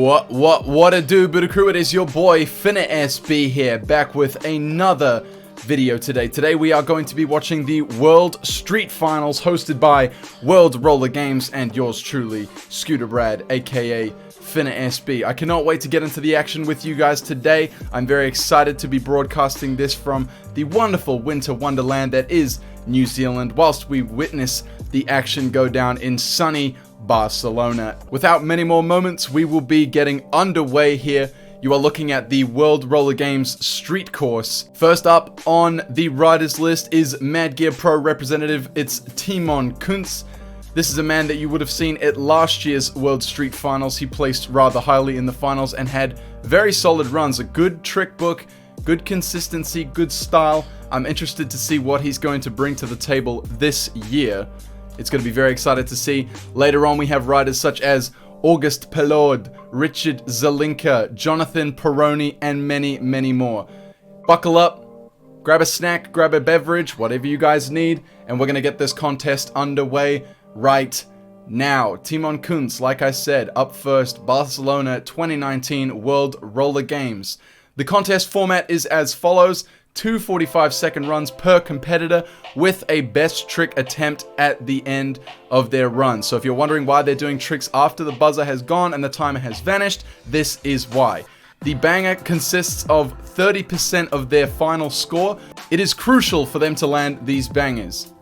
What a do, Buddha crew? It is your boy Finna SB here, back with another video today. Today we are going to be watching the World Street Finals hosted by World Roller Games and yours truly, Scooter Brad, aka Finna SB. I cannot wait to get into the action with you guys today. I'm very excited to be broadcasting this from the wonderful winter wonderland that is New Zealand, whilst we witness the action go down in sunny Barcelona. Without many more moments, we will be getting underway here. You are looking at the World Roller Games Street Course. First up on the riders list is Mad Gear Pro representative. It's Timon Kuntz. This is a man that you would have seen at last year's World Street Finals. He placed rather highly in the finals and had very solid runs. A good trick book, good consistency, good style. I'm interested to see what he's going to bring to the table this year. It's going to be very excited to see. Later on, we have riders such as August Pollard, Richard Zelinka, Jonathan Peroni, and many, many more. Buckle up, grab a snack, grab a beverage, whatever you guys need, and we're going to get this contest underway right now. Timon Kuntz, like I said, up first, Barcelona 2019 World Roller Games. The contest format is as follows: 2 45-second runs per competitor with a best trick attempt at the end of their run. So if you're wondering why they're doing tricks after the buzzer has gone and the timer has vanished, this is why. The banger consists of 30% of their final score. It is crucial for them to land these bangers.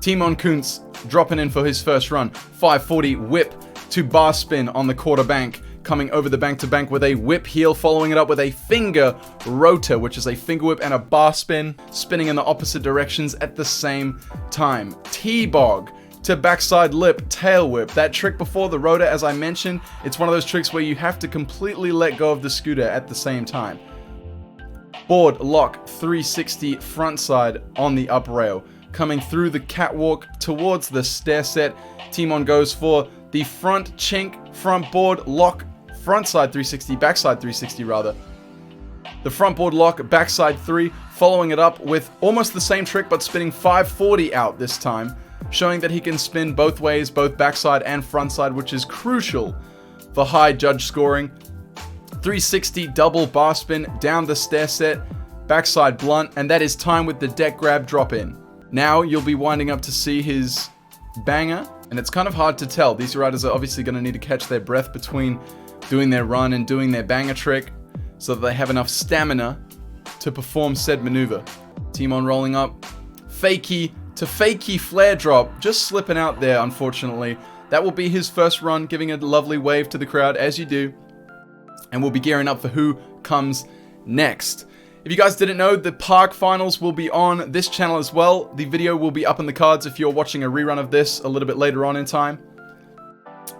Timon Kuntz dropping in for his first run. 540 whip to bar spin on the quarter bank, coming over the bank to bank with a whip heel, following it up with a finger rotor, which is a finger whip and a bar spin, spinning in the opposite directions at the same time. T-bog to backside lip, tail whip. That trick before the rotor, as I mentioned, it's one of those tricks where you have to completely let go of the scooter at the same time. Board lock 360 front side on the up rail. Coming through the catwalk towards the stair set, Timon goes for the front chink, front board lock, front side 360, backside 360 rather. The front board lock, backside 3, following it up with almost the same trick but spinning 540 out this time, showing that he can spin both ways, both backside and front side, which is crucial for high judge scoring. 360 double bar spin down the stair set, backside blunt, and that is time with the deck grab drop in. Now you'll be winding up to see his banger, and it's kind of hard to tell. These riders are obviously going to need to catch their breath between doing their run and doing their banger trick so that they have enough stamina to perform said maneuver. Timon rolling up, fakie to fakie flare drop, just slipping out there unfortunately. That will be his first run, giving a lovely wave to the crowd as you do, and we'll be gearing up for who comes next. If you guys didn't know, the park finals will be on this channel as well. The video will be up in the cards if you're watching a rerun of this a little bit later on in time.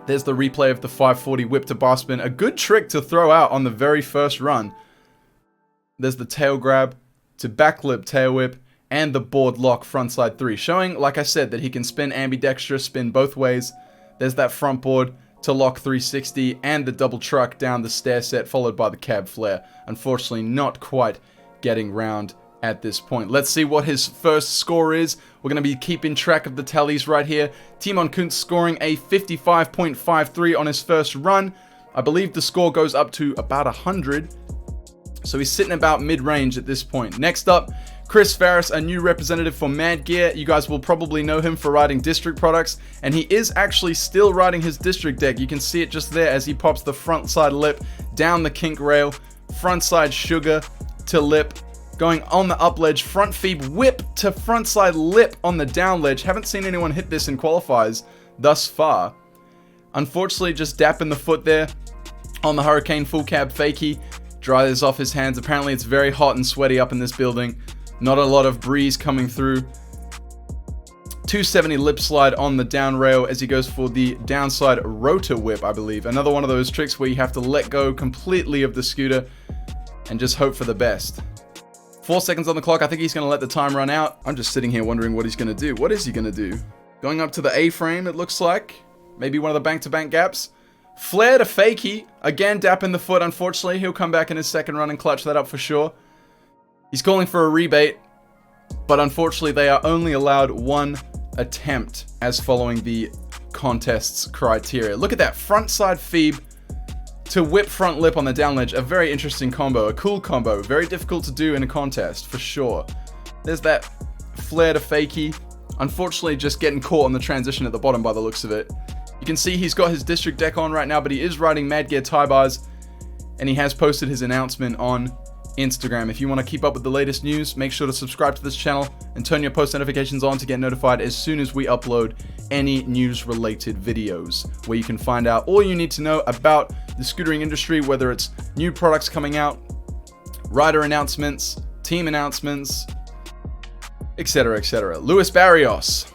There's the replay of the 540 whip to bar spin. A good trick to throw out on the very first run. There's the tail grab to back lip tail whip and the board lock frontside 3. Showing, like I said, that he can spin ambidextrous, spin both ways. There's that front board to lock 360 and the double truck down the stair set followed by the cab flare. Unfortunately, not quite getting round at this point. Let's see what his first score is. We're going to be keeping track of the tallies right here. Timon Kuntz scoring a 55.53 on his first run. I believe the score goes up to about 100. So he's sitting about mid-range at this point. Next up, Chris Farris, a new representative for Mad Gear. You guys will probably know him for riding district products, and he is actually still riding his district deck. You can see it just there as he pops the front side lip down the kink rail, front side sugar to lip, going on the up ledge, front feed whip to front side lip on the down ledge. Haven't seen anyone hit this in qualifiers thus far. Unfortunately, just dapping the foot there on the Hurricane full cab fakie. Dry this off his hands. Apparently it's very hot and sweaty up in this building. Not a lot of breeze coming through. 270 lip slide on the down rail as he goes for the downside rotor whip, I believe. Another one of those tricks where you have to let go completely of the scooter and just hope for the best. 4 seconds on the clock. I think he's going to let the time run out. I'm just sitting here wondering what he's going to do. What is he going to do? Going up to the A-frame, it looks like. Maybe one of the bank-to-bank gaps. Flare to fakie. Again, dapping the foot. Unfortunately, he'll come back in his second run and clutch that up for sure. He's calling for a rebate, but unfortunately, they are only allowed one attempt as following the contest's criteria. Look at that front side feed to whip front lip on the down ledge. A very interesting combo, a cool combo. Very difficult to do in a contest, for sure. There's that flare to fakie. Unfortunately, just getting caught on the transition at the bottom by the looks of it. You can see he's got his district deck on right now, but he is riding Mad Gear tie bars, and he has posted his announcement on Instagram. If you want to keep up with the latest news, make sure to subscribe to this channel and turn your post notifications on to get notified as soon as we upload any news related videos, where you can find out all you need to know about the scootering industry, whether it's new products coming out, rider announcements, team announcements, etc, etc. Luis Barrios,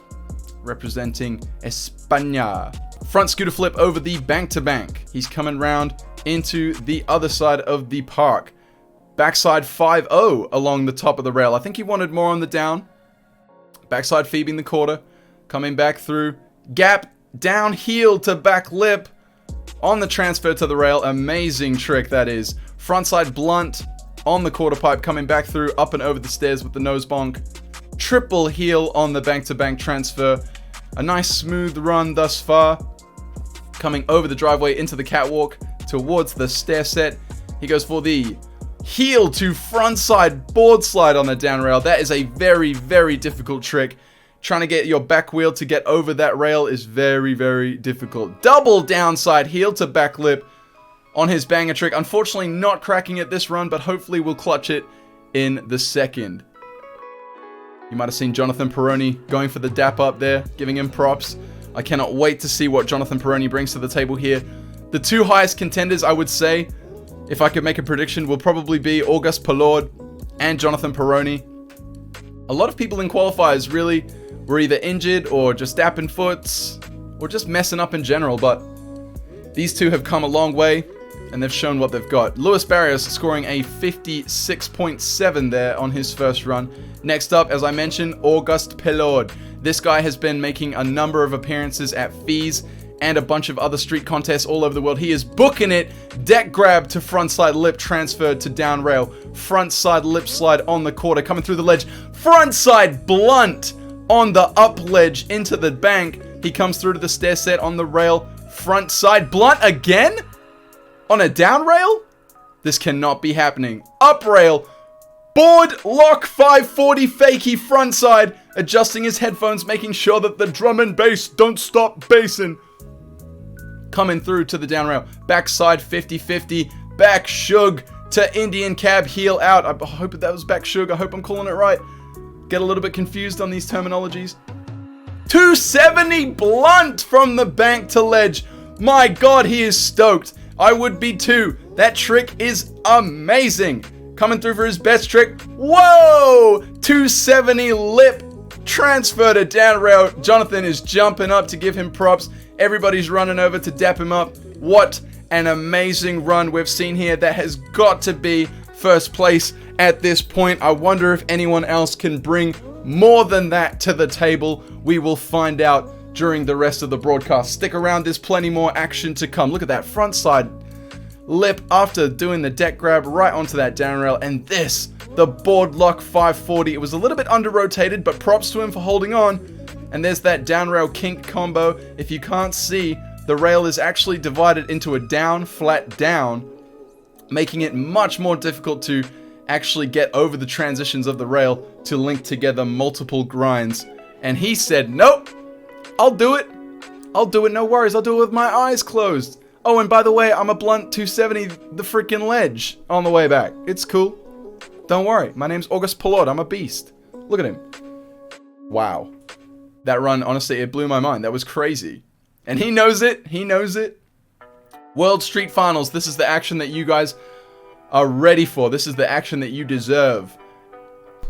representing España. Front scooter flip over the bank-to-bank. He's coming round into the other side of the park. Backside 5-0 along the top of the rail. I think he wanted more on the down. Backside feebing the quarter. Coming back through. Gap, down heel to back lip. On the transfer to the rail. Amazing trick that is. Frontside blunt on the quarter pipe. Coming back through, up and over the stairs with the nose bonk. Triple heel on the bank-to-bank transfer. A nice smooth run thus far. Coming over the driveway into the catwalk towards the stair set. He goes for the heel to frontside board slide on the down rail. That is a very, very difficult trick. Trying to get your back wheel to get over that rail is very, very difficult. Double downside heel to back lip on his banger trick. Unfortunately not cracking it this run, but hopefully we'll clutch it in the second. You might have seen Jonathan Peroni going for the dap up there, giving him props. I cannot wait to see what Jonathan Peroni brings to the table here. The two highest contenders, I would say, if I could make a prediction, will probably be August Pollard and Jonathan Peroni. A lot of people in qualifiers really were either injured or just dapping foots or just messing up in general, but these two have come a long way and they've shown what they've got. Luis Barrios scoring a 56.7 there on his first run. Next up, as I mentioned, August Pollard. This guy has been making a number of appearances at FEES and a bunch of other street contests all over the world. He is booking it. Deck grab to frontside lip, transferred to down rail. Frontside lip slide on the quarter, coming through the ledge. Frontside blunt on the up ledge into the bank. He comes through to the stair set on the rail. Frontside blunt again? On a down rail? This cannot be happening. Up rail. Board lock 540 fakie frontside. Adjusting his headphones, making sure that the drum and bass don't stop bassing. Coming through to the down rail. Backside 50-50. Back shug to Indian cab heel out. I hope that was back shug. I hope I'm calling it right. Get a little bit confused on these terminologies. 270 blunt from the bank to ledge. My God, he is stoked. I would be too. That trick is amazing. Coming through for his best trick. Whoa! 270 lip. Transfer to down rail. Jonathan is jumping up to give him props. Everybody's running over to dap him up. What an amazing run we've seen here. That has got to be first place at this point. I wonder if anyone else can bring more than that to the table. We will find out during the rest of the broadcast. Stick around, there's plenty more action to come. Look at that front side lip after doing the deck grab right onto that down rail. And this, the board lock 540. It was a little bit under rotated, but props to him for holding on. And there's that down rail kink combo. If you can't see, the rail is actually divided into a down, flat, down, making it much more difficult to actually get over the transitions of the rail to link together multiple grinds. And he said, nope, I'll do it. I'll do it, no worries. I'll do it with my eyes closed. Oh, and by the way, I'm a blunt 270 the freaking ledge on the way back. It's cool. Don't worry. My name's August Pollard. I'm a beast. Look at him. Wow. That run, honestly, it blew my mind. That was crazy. And he knows it. He knows it. World Street Finals. This is the action that you guys are ready for. This is the action that you deserve.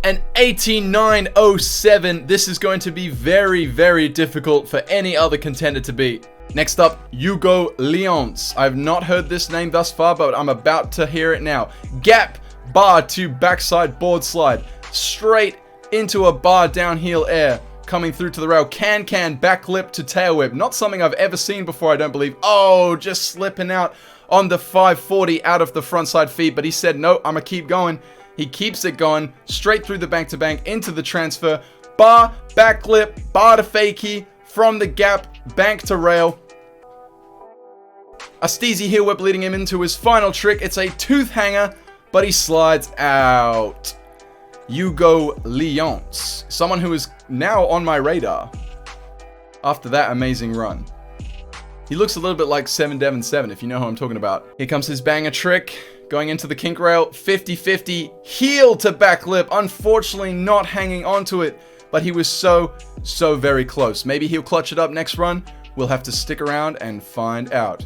An 89.07. This is going to be very, very difficult for any other contender to beat. Next up, Hugo Leonce. I've not heard this name thus far, but I'm about to hear it now. Gap, bar to backside board slide. Straight into a bar downhill air. Coming through to the rail. Can, back lip to tail whip. Not something I've ever seen before, I don't believe. Oh, just slipping out on the 540 out of the frontside feed. But he said, no, I'm going to keep going. He keeps it going. Straight through the bank-to-bank into the transfer. Bar, back lip, bar to fakie. From the gap, bank to rail. A steezy heel whip leading him into his final trick. It's a tooth hanger, but he slides out. Hugo Lyons, someone who is now on my radar after that amazing run. He looks a little bit like 7-Devon-7, if you know who I'm talking about. Here comes his banger trick, going into the kink rail, 50-50, heel to back lip, unfortunately not hanging onto it, but he was so very close. Maybe he'll clutch it up next run. We'll have to stick around and find out.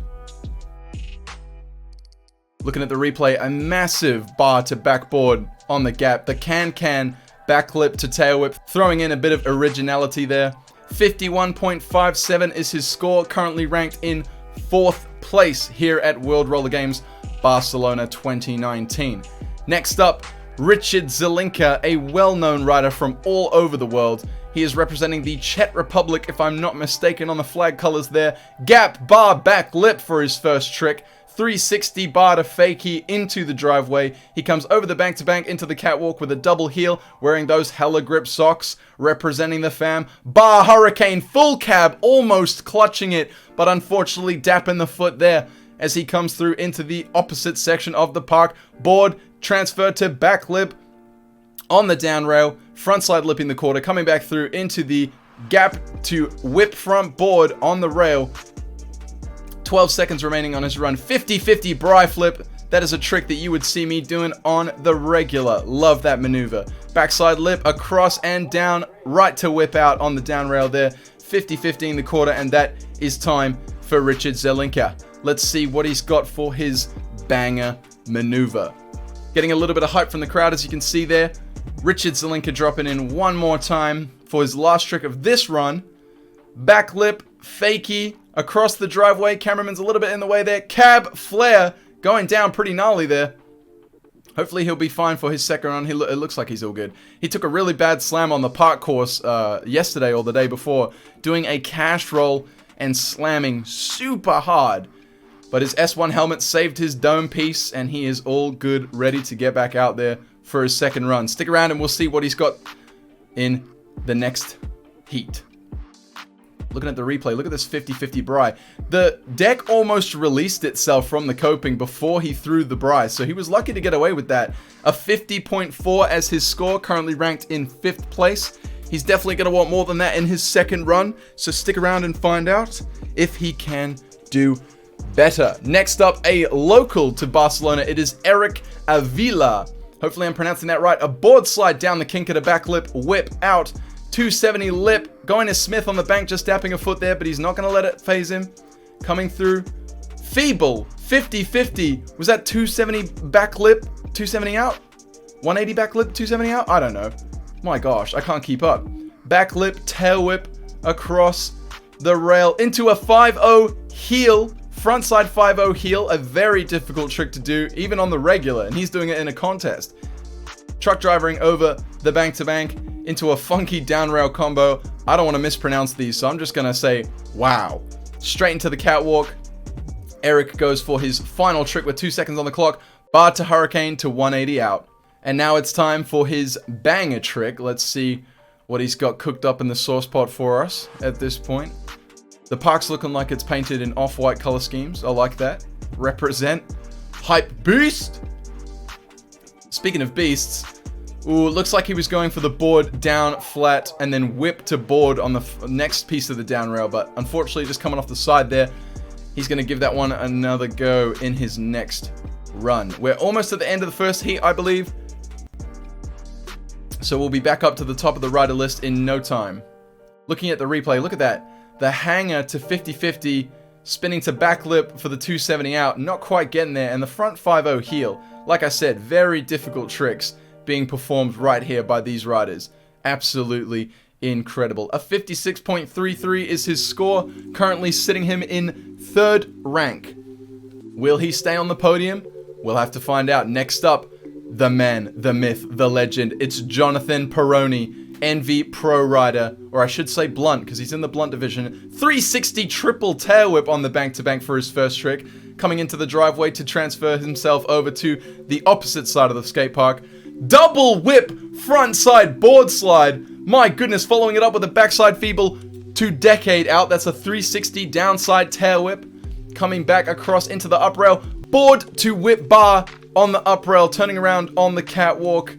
Looking at the replay, a massive bar to backboard on the gap. The can back lip to tail whip, throwing in a bit of originality there. 51.57 is his score, currently ranked in 4th place here at World Roller Games Barcelona 2019. Next up, Richard Zelinka, a well-known rider from all over the world. He is representing the Czech Republic, if I'm not mistaken, on the flag colors there. Gap bar back lip for his first trick. 360 bar to fakie into the driveway. He comes over the bank-to-bank into the catwalk with a double heel, wearing those hella grip socks, representing the fam. Bar hurricane, full cab, almost clutching it, but unfortunately dapping the foot there as he comes through into the opposite section of the park. Board, transfer to back lip on the down rail, front side lipping the quarter, coming back through into the gap to whip front board on the rail. 12 seconds remaining on his run. 50-50 bri flip. That is a trick that you would see me doing on the regular. Love that maneuver. Backside lip across and down, right to whip out on the down rail there. 50-50 in the quarter, and that is time for Richard Zelinka. Let's see what he's got for his banger maneuver. Getting a little bit of hype from the crowd, as you can see there. Richard Zelinka dropping in one more time for his last trick of this run. Back lip, fakie, across the driveway. Cameraman's a little bit in the way there. Cab flare going down pretty gnarly there. Hopefully he'll be fine for his second run. It looks like he's all good. He took a really bad slam on the park course yesterday or the day before, doing a cash roll and slamming super hard. But his S1 helmet saved his dome piece, and he is all good, ready to get back out there for his second run. Stick around and we'll see what he's got in the next heat. Looking at the replay, look at this 50-50 bri. The deck almost released itself from the coping before he threw the bri, so he was lucky to get away with that. A 50.4 as his score, currently ranked in 5th place. He's definitely going to want more than that in his second run, so stick around and find out if he can do better. Next up, a local to Barcelona. It is Eric Avila. Hopefully I'm pronouncing that right. A board slide down the kink at a back lip, whip out. 270 lip, going to Smith on the bank, just tapping a foot there, but he's not going to let it phase him. Coming through, feeble, 50-50. Was that 270 back lip, 270 out? 180 back lip, 270 out? I don't know. My gosh, I can't keep up. Back lip, tail whip, across the rail, into a 5-0 heel, frontside 5-0 heel, a very difficult trick to do, even on the regular, and he's doing it in a contest. Truck driving over the bank-to-bank, into a funky down rail combo. I don't want to mispronounce these, so I'm just going to say, wow. Straight into the catwalk. Eric goes for his final trick with 2 seconds on the clock. Bar to hurricane to 180 out. And now it's time for his banger trick. Let's see what he's got cooked up in the sauce pot for us at this point. The park's looking like it's painted in off-white color schemes. I like that. Represent. Hype beast. Speaking of beasts, ooh, looks like he was going for the board down flat and then whip to board on the next piece of the down rail, but unfortunately just coming off the side there. He's going to give that one another go in his next run. We're almost at the end of the first heat, I believe. So we'll be back up to the top of the rider list in no time. Looking at the replay, look at that. The hanger to 50-50, spinning to back lip for the 270 out, not quite getting there, and the front 5-0 heel. Like I said, very difficult tricks being performed right here by these riders. Absolutely incredible. A 56.33 is his score, currently sitting him in 3rd rank. Will he stay on the podium? We'll have to find out. Next up, the man, the myth, the legend. It's Jonathan Peroni, Envy Pro Rider, or I should say Blunt, because he's in the Blunt division. 360 triple tail whip on the bank-to-bank for his first trick, coming into the driveway to transfer himself over to the opposite side of the skate park. Double whip, front side board slide. My goodness, following it up with a backside feeble to decade out. That's a 360 downside tail whip. coming back across into the up rail. Board to whip bar on the up rail, turning around on the catwalk.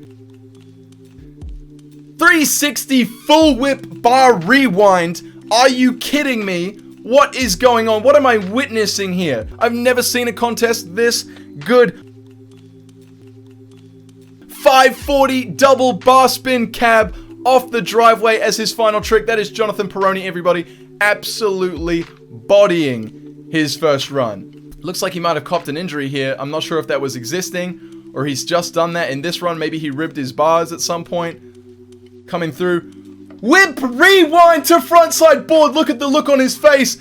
360 full whip bar rewind. Are you kidding me? What is going on? What am I witnessing here? I've never seen a contest this good. 540 double bar spin cab off the driveway as his final trick. That is Jonathan Peroni, everybody. Absolutely bodying his first run. Looks like he might have copped an injury here. I'm not sure if that was existing or he's just done that in this run. Maybe he ribbed his bars at some point. Coming through. Whip rewind to frontside board. Look at the look on his face.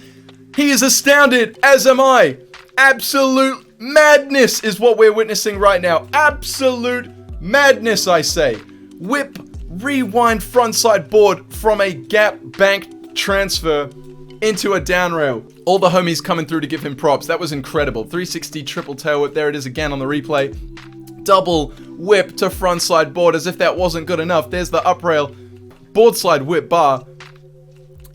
He is astounded, as am I. Absolute madness is what we're witnessing right now. Absolute madness, I say. Whip rewind frontside board from a gap bank transfer into a down rail. All the homies coming through to give him props. That was incredible. 360 triple tail whip. There it is again on the replay. Double whip to frontside board, as if that wasn't good enough. There's the up rail, board slide whip bar,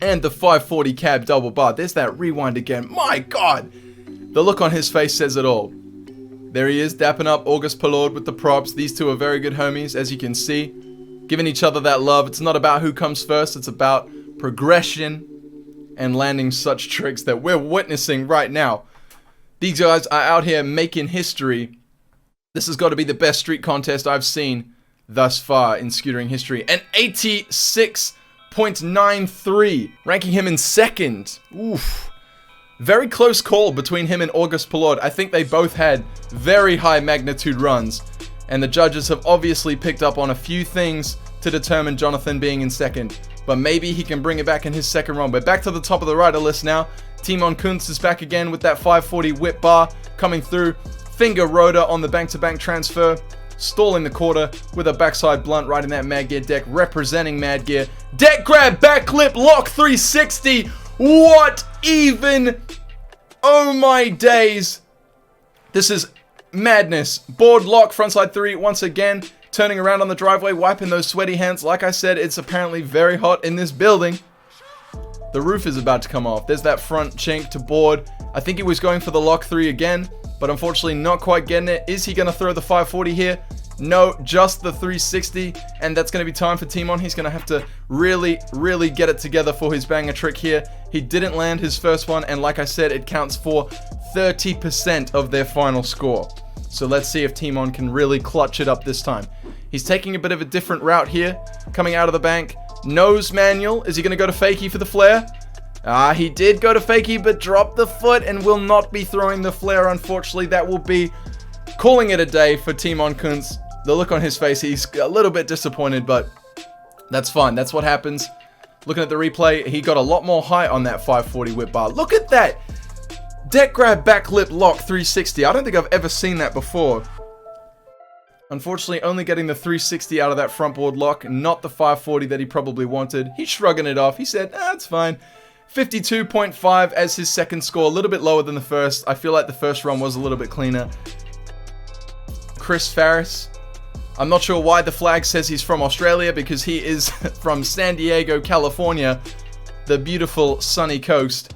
and the 540 cab double bar. There's that rewind again. My God! The look on his face says it all. There he is, dapping up August Pollard with the props. These two are very good homies, as you can see. Giving each other that love. It's not about who comes first. It's about progression and landing such tricks that we're witnessing right now. These guys are out here making history. This has got to be the best street contest I've seen thus far in scootering history. An 86.93, ranking him in second. Oof. Very close call between him and August Pollard. I think they both had very high magnitude runs. And the judges have obviously picked up on a few things to determine Jonathan being in second. But maybe he can bring it back in his second run. But back to the top of the rider list now. Timon Kuntz is back again with that 540 whip bar coming through. Finger rotor on the bank-to-bank transfer. Stalling the quarter with a backside blunt right in that Mad Gear deck. Representing Mad Gear. Deck grab, back clip, lock 360. What even? Oh my days. This is madness. Board lock, frontside 3 once again. Turning around on the driveway, wiping those sweaty hands. Like I said, it's apparently very hot in this building. The roof is about to come off. There's that front chink to board. I think he was going for the lock 3 again, but unfortunately not quite getting it. Is he going to throw the 540 here? No, just the 360, and that's going to be time for Timon. He's going to have to really get it together for his banger trick here. He didn't land his first one, and like I said, it counts for 30% of their final score. So let's see if Timon can really clutch it up this time. He's taking a bit of a different route here, coming out of the bank. Nose manual. Is he going to go to fakie for the flare? He did go to fakie, but dropped the foot and will not be throwing the flare. Unfortunately, that will be calling it a day for Timon Kuntz. The look on his face, he's a little bit disappointed, but that's fine. That's what happens. Looking at the replay, he got a lot more height on that 540 whip bar. Look at that! Deck grab, back lip, lock, 360. I don't think I've ever seen that before. Unfortunately, only getting the 360 out of that front board lock, not the 540 that he probably wanted. He's shrugging it off. He said, it's fine. 52.5 as his second score, a little bit lower than the first. I feel like the first run was a little bit cleaner. Chris Farris. I'm not sure why the flag says he's from Australia, because he is from San Diego, California, the beautiful sunny coast.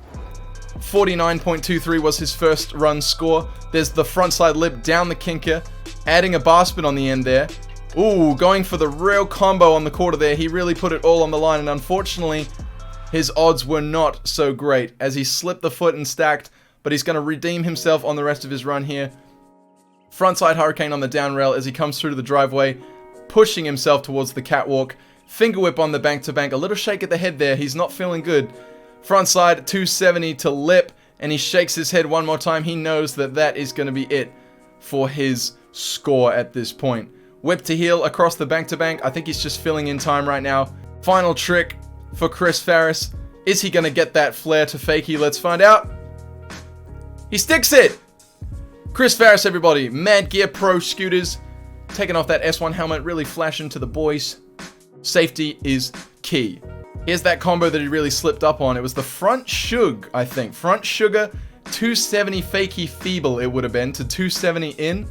49.23 was his first run score. There's the frontside lip down the kinker, adding a bar spin on the end there. Ooh, going for the real combo on the quarter there. He really put it all on the line, and unfortunately, his odds were not so great as he slipped the foot and stacked, but he's going to redeem himself on the rest of his run here. Frontside hurricane on the down rail as he comes through to the driveway, pushing himself towards the catwalk. Finger whip on the bank-to-bank. A little shake at the head there. He's not feeling good. Frontside 270 to lip, and he shakes his head one more time. He knows that that is going to be it for his score at this point. Whip to heel across the bank-to-bank. I think he's just filling in time right now. Final trick for Chris Farris. Is he going to get that flare to fakie? Let's find out. He sticks it! Chris Farris, everybody. Mad Gear Pro Scooters. Taking off that S1 helmet, really flashing to the boys. Safety is key. Here's that combo that he really slipped up on. It was the front shug, I think. Front sugar, 270 fakie feeble it would have been to 270 in.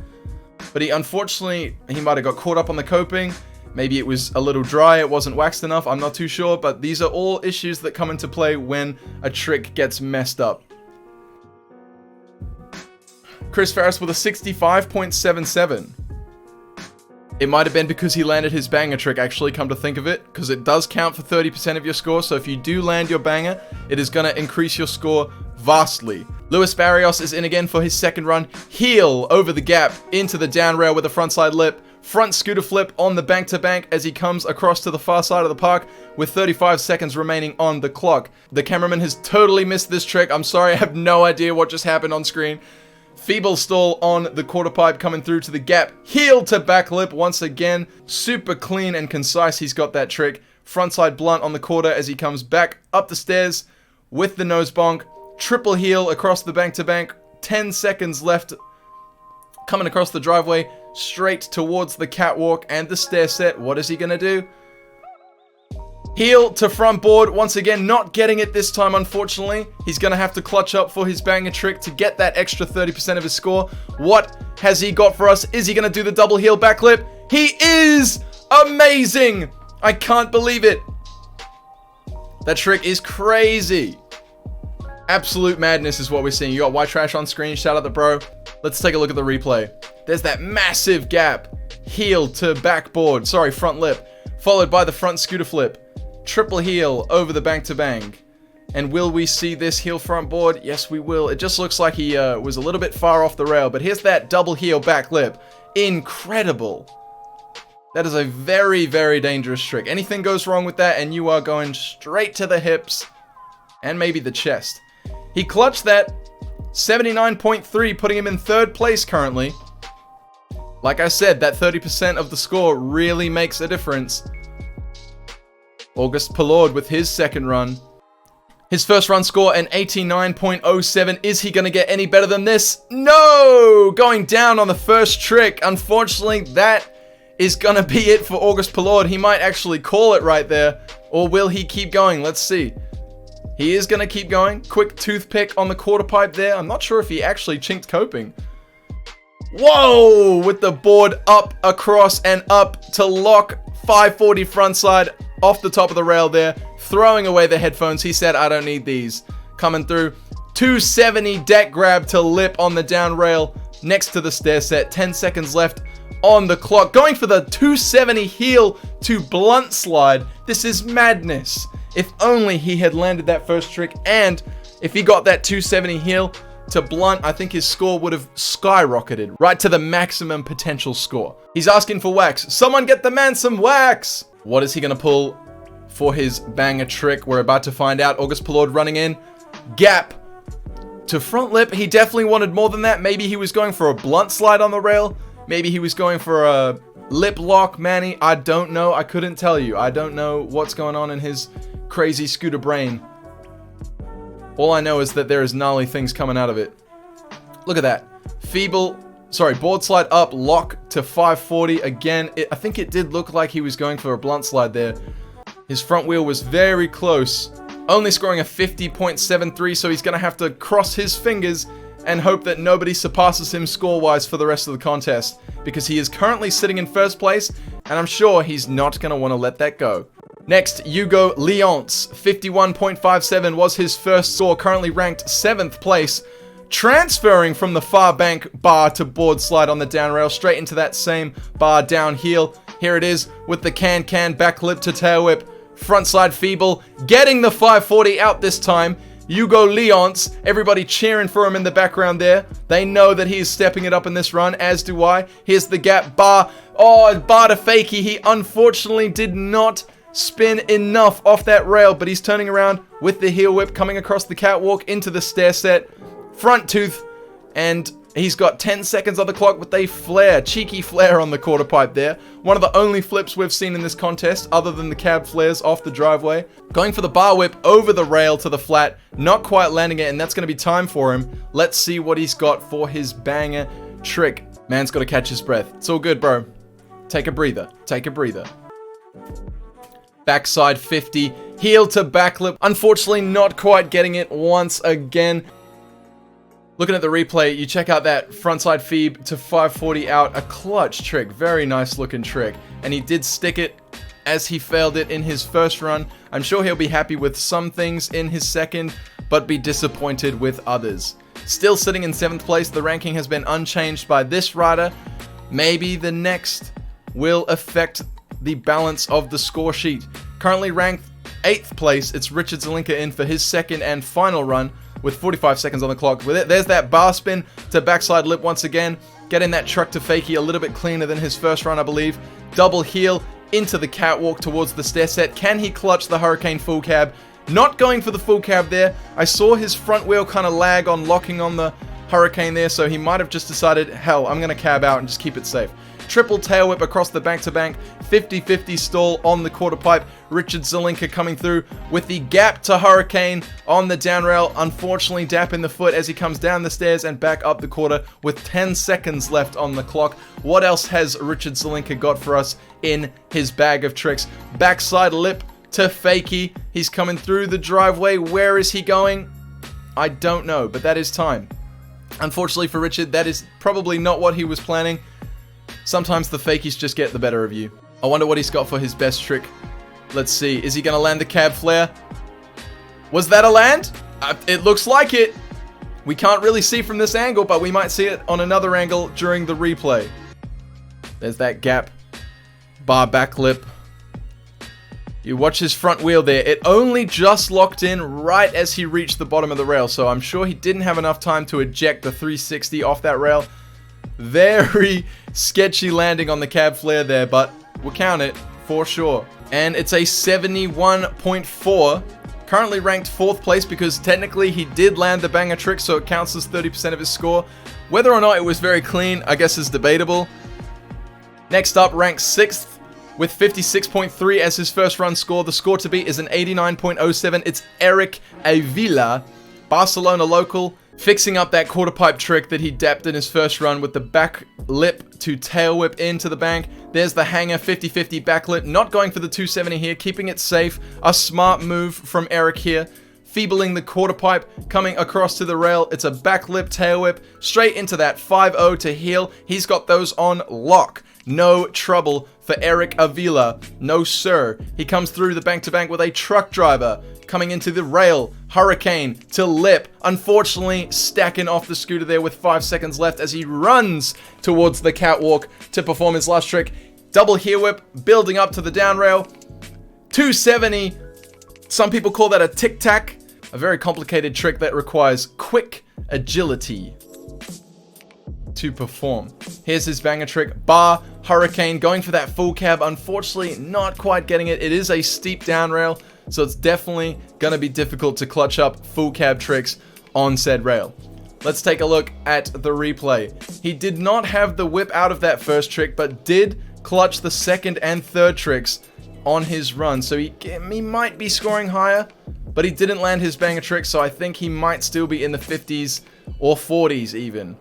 But he unfortunately, he might have got caught up on the coping. Maybe it was a little dry, it wasn't waxed enough, I'm not too sure. But these are all issues that come into play when a trick gets messed up. Chris Ferris with a 65.77. It might have been because he landed his banger trick, actually, come to think of it, because it does count for 30% of your score, so if you do land your banger, it is going to increase your score vastly. Luis Barrios is in again for his second run. Heel over the gap into the down rail with a frontside lip. Front scooter flip on the bank-to-bank as he comes across to the far side of the park with 35 seconds remaining on the clock. The cameraman has totally missed this trick. I'm sorry, I have no idea what just happened on screen. Feeble stall on the quarter pipe coming through to the gap. Heel to back lip once again. Super clean and concise. He's got that trick. Frontside blunt on the quarter as he comes back up the stairs with the nose bonk. Triple heel across the bank-to-bank. 10 seconds left. Coming across the driveway straight towards the catwalk and the stair set. What is he going to do? Heel to front board. Once again, not getting it this time, unfortunately. He's going to have to clutch up for his banger trick to get that extra 30% of his score. What has he got for us? Is he going to do the double heel backlip? He is! Amazing! I can't believe it. That trick is crazy. Absolute madness is what we're seeing. You got White Trash on screen. Shout out the bro. Let's take a look at the replay. There's that massive gap. Heel to backboard. Sorry, front lip. Followed by the front scooter flip. Triple heel over the bank-to-bank. And will we see this heel front board? Yes, we will. It just looks like he was a little bit far off the rail. But here's that double heel back lip. Incredible. That is a very, very dangerous trick. Anything goes wrong with that and you are going straight to the hips. And maybe the chest. He clutched that. 79.3, putting him in third place currently. Like I said, that 30% of the score really makes a difference. August Pollard with his second run. His first run score, an 89.07. Is he going to get any better than this? No! Going down on the first trick. Unfortunately, that is going to be it for August Pollard. He might actually call it right there. Or will he keep going? Let's see. He is going to keep going. Quick toothpick on the quarter pipe there. I'm not sure if he actually chinked coping. Whoa! With the board up, across, and up to lock. 540 frontside off the top of the rail there. Throwing away the headphones. He said, I don't need these. Coming through. 270 deck grab to lip on the down rail next to the stair set. 10 seconds left on the clock. Going for the 270 heel to blunt slide. This is madness. If only he had landed that first trick, and if he got that 270 heel to blunt, I think his score would have skyrocketed right to the maximum potential score. He's asking for wax. Someone get the man some wax! What is he going to pull for his banger trick? We're about to find out. August Pollard running in. Gap to front lip. He definitely wanted more than that. Maybe he was going for a blunt slide on the rail. Maybe he was going for a lip lock, Manny. I don't know. I couldn't tell you. I don't know what's going on in his crazy scooter brain. All I know is that there is gnarly things coming out of it. Look at that. Board slide up, lock to 540 again. I think it did look like he was going for a blunt slide there. His front wheel was very close. Only scoring a 50.73, so he's going to have to cross his fingers and hope that nobody surpasses him score-wise for the rest of the contest. Because he is currently sitting in first place, and I'm sure he's not going to want to let that go. Next, Hugo Leonce, 51.57 was his first score, currently ranked 7th place. Transferring from the far bank bar to board slide on the down rail, straight into that same bar down heel. Here it is with the can back lip to tail whip, front side feeble, getting the 540 out this time. Hugo Leonce, everybody cheering for him in the background there. They know that he is stepping it up in this run, as do I. Here's the gap bar. Oh, bar to fakie. He unfortunately did not spin enough off that rail, but he's turning around with the heel whip, coming across the catwalk into the stair set, front tooth, and he's got 10 seconds on the clock with a flare, cheeky flare on the quarter pipe there. One of the only flips we've seen in this contest, other than the cab flares off the driveway. Going for the bar whip over the rail to the flat, not quite landing it, and that's going to be time for him. Let's see what he's got for his banger trick. Man's got to catch his breath. It's all good, bro. Take a breather. Take a breather. Backside 50, heel to backlip. Unfortunately, not quite getting it once again. Looking at the replay, you check out that frontside feeb to 540 out. A clutch trick. Very nice looking trick. And he did stick it as he failed it in his first run. I'm sure he'll be happy with some things in his second, but be disappointed with others. still sitting in 7th place. The ranking has been unchanged by this rider. Maybe the next will affect the balance of the score sheet. Currently ranked 8th place, it's Richard Zelinka in for his second and final run with 45 seconds on the clock. With it, there's that bar spin to backside lip once again, getting that truck to fakie a little bit cleaner than his first run, I believe. Double heel into the catwalk towards the stair set. Can he clutch the Hurricane full cab? Not going for the full cab there. I saw his front wheel kind of lag on locking on the Hurricane there, so he might have just decided, hell, I'm going to cab out and just keep it safe. Triple tail whip across the bank-to-bank, 50-50 stall on the quarter pipe. Richard Zelinka coming through with the gap to Hurricane on the down rail. Unfortunately, dap in the foot as he comes down the stairs and back up the quarter with 10 seconds left on the clock. What else has Richard Zelinka got for us in his bag of tricks? Backside lip to fakie. He's coming through the driveway. Where is he going? I don't know, but that is time. Unfortunately for Richard, that is probably not what he was planning. Sometimes the fakies just get the better of you. I wonder what he's got for his best trick. Let's see. Is he going to land the cab flare? Was that a land? It looks like it. We can't really see from this angle, but we might see it on another angle during the replay. There's that gap. Bar back lip. You watch his front wheel there. It only just locked in right as he reached the bottom of the rail, so I'm sure he didn't have enough time to eject the 360 off that rail. Very sketchy landing on the cab flare there, but we'll count it for sure. And it's a 71.4. Currently ranked 4th place because technically he did land the banger trick, so it counts as 30% of his score. Whether or not it was very clean, I guess is debatable. Next up, ranked 6th with 56.3 as his first run score. The score to beat is an 89.07. It's Eric Avila, Barcelona local, fixing up that quarter pipe trick that he dapped in his first run with the back lip to tail whip into the bank. There's the hanger, 50-50 back lip, not going for the 270 here, keeping it safe. A smart move from Eric here. Feebling the quarter pipe, coming across to the rail. It's a back lip tail whip, straight into that 5-0 to heel. He's got those on lock. No trouble for Eric Avila. No, sir. He comes through the bank-to-bank with a truck driver. Coming into the rail, Hurricane to lip. Unfortunately, stacking off the scooter there with 5 seconds left as he runs towards the catwalk to perform his last trick. Double heel whip, building up to the down rail. 270. Some people call that a tic-tac. A very complicated trick that requires quick agility to perform. Here's his banger trick. Bar, Hurricane, going for that full cab. Unfortunately, not quite getting it. It is a steep down rail, so it's definitely going to be difficult to clutch up full cab tricks on said rail. Let's take a look at the replay. He did not have the whip out of that first trick, but did clutch the second and third tricks on his run. So he might be scoring higher, but he didn't land his banger trick, so I think he might still be in the 50s or 40s even.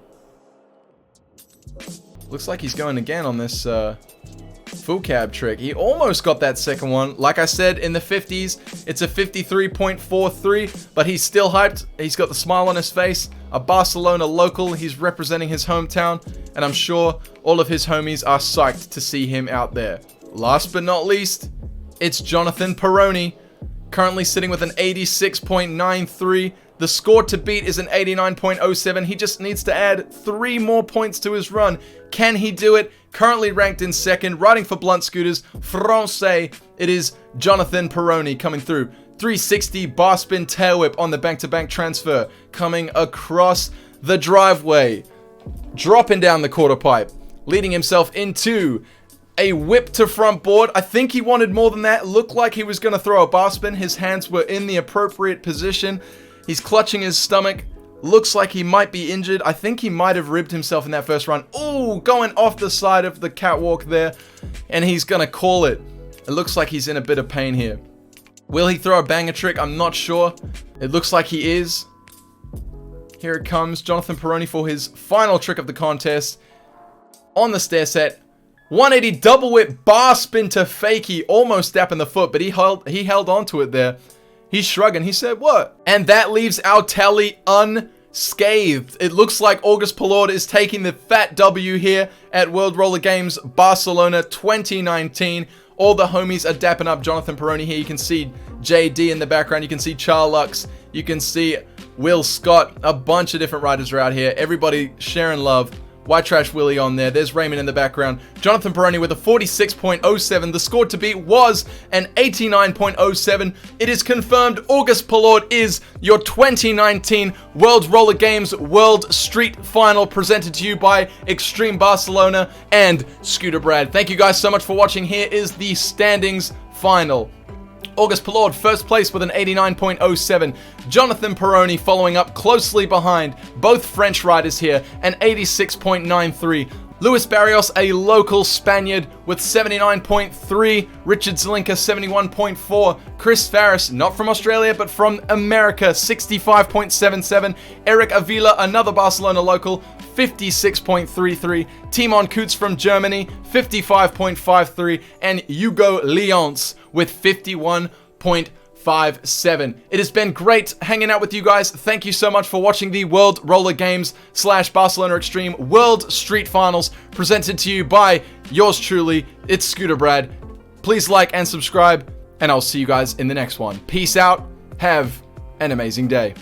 Looks like he's going again on this full cab trick. He almost got that second one. Like I said, in the 50s, it's a 53.43, but he's still hyped. He's got the smile on his face. A Barcelona local. He's representing his hometown, and I'm sure all of his homies are psyched to see him out there. Last but not least, it's Jonathan Peroni, currently sitting with an 86.93. The score to beat is an 89.07. He just needs to add 3 more points to his run. Can he do it? Currently ranked in second, riding for Blunt Scooters, Francais. It is Jonathan Peroni coming through. 360 bar spin tail whip on the bank-to-bank transfer, coming across the driveway, dropping down the quarter pipe, leading himself into a whip to front board. I think he wanted more than that. Looked like he was going to throw a bar spin. His hands were in the appropriate position. He's clutching his stomach. Looks like he might be injured. I think he might have ribbed himself in that first run. Ooh, going off the side of the catwalk there. And he's going to call it. It looks like he's in a bit of pain here. Will he throw a banger trick? I'm not sure. It looks like he is. Here it comes. Jonathan Peroni for his final trick of the contest. On the stair set. 180 double whip bar spin to fakie. Almost dapping the foot, but he held onto it there. He's shrugging. He said, what? And that leaves our tally unscathed. It looks like August Pollard is taking the fat W here at World Roller Games Barcelona 2019. All the homies are dapping up Jonathan Peroni here. You can see JD in the background. You can see Charlux. You can see Will Scott, a bunch of different riders are out here. Everybody sharing love. White Trash Willie on there. There's Raymond in the background. Jonathan Peroni with a 46.07. The score to beat was an 89.07. It is confirmed August Pollard is your 2019 World Roller Games World Street Final, presented to you by Extreme Barcelona and Scooter Brad. Thank you guys so much for watching. Here is the standings final. August Pollard, first place with an 89.07. Jonathan Peroni following up closely behind. Both French riders here, an 86.93. Luis Barrios, a local Spaniard, with 79.3. Richard Zelinka, 71.4. Chris Farris, not from Australia, but from America, 65.77. Eric Avila, another Barcelona local, 56.33. Timon Kutz from Germany, 55.53. And Hugo Lyons with 51.57. It has been great hanging out with you guys. Thank you so much for watching the World Roller Games / Barcelona Extreme World Street Finals, presented to you by yours truly. It's Scooter Brad. Please like and subscribe, and I'll see you guys in the next one. Peace out. Have an amazing day.